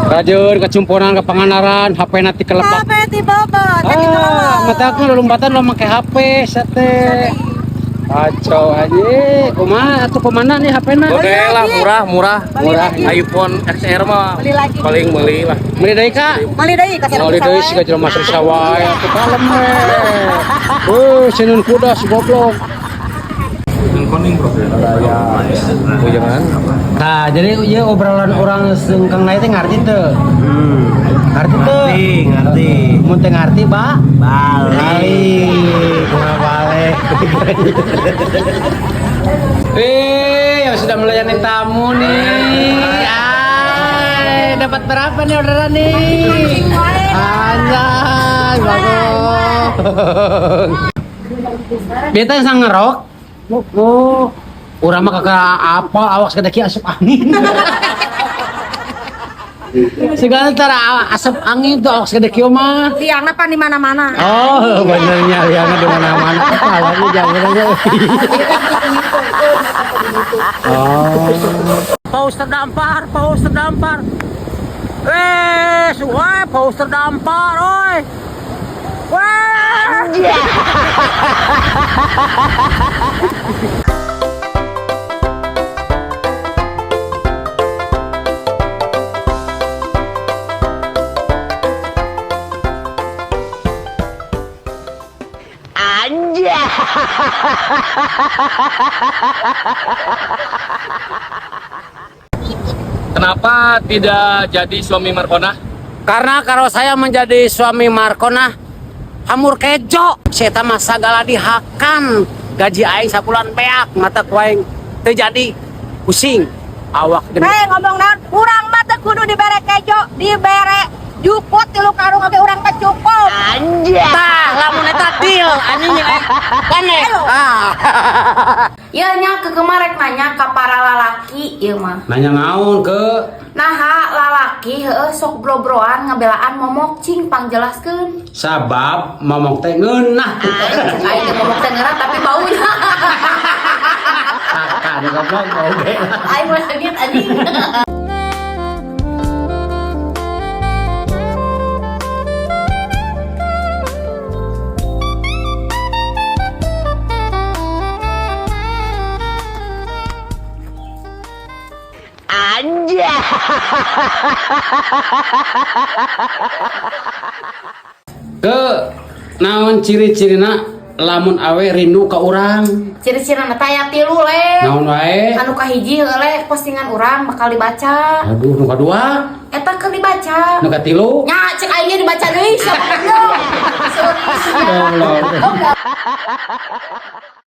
Rajeur kecumponan ke Pangandaran, HP nanti kelepak. HP ti bobot, tadi Mata aku lombatan lo make HP sate. Kacau aja. Kumaha atuh kemana nih HP-na? Oke lah, murah. iPhone XR mah paling meuli lah. Meuli deui ka? Mali deui ka Meuli deui siga jelema sawaya atuh kalem we. Sinun kuda si goblok. Kuning bro. Jangan. Nah, jadi ieu obrolan orang sengkang naik teh ngarti teu? Ngarti teu? Ngerti. Mun teu ngarti, Pak? Balik. Kumaha balik? Yang sudah melayani tamu nih. Dapat berapa nih orderan nih? Anjay, bagus. Beta sang ngerok. Oh, urang mah kakak apa awak sakadaki asup angin. Segala cara asap angin tuh awak sakadaki mah. Liangna pan di mana-mana. Oh, benernya liangna di mana-mana. Kalanya jangan aja. Oh. Paus terdampar. Paus terdampar, oi. Wah. Kenapa tidak jadi suami Markona? Karena kalau saya menjadi suami Markona, hamur kejo, saya mah sagala dihakan, gaji aing sabulan beak, mata kuaing terjadi pusing, awak gede. Ngomong naon? Urang mah teu kudu dibere kejo, dibere jukut tilu karung oge urang mah cukup. Tah, lamun eta deal anjing kene. Ya nya ke kemarek nanya ka para lalaki ieu mah. Nanya ngaun ke Naha lalaki heueuh sok bro-broan ngabelaan momok cing pangjelaskeun. sabab momong teh ngeunah. Aing momok teh ngeurah tapi baunya. Akan goblok oge. Aing mah segit anjing. Ke naon ciri-cirina lamun awe rindu ka urang? Ciri-cirina teh aya 3 le. Naon wae? Anu kahiji heule postingan urang bakal dibaca. Aduh, nu kadua? Eta keur dibaca. Nu katilu? Nya cek aing dibaca deui siapa. Sorry. Goblok. Oh, enggak.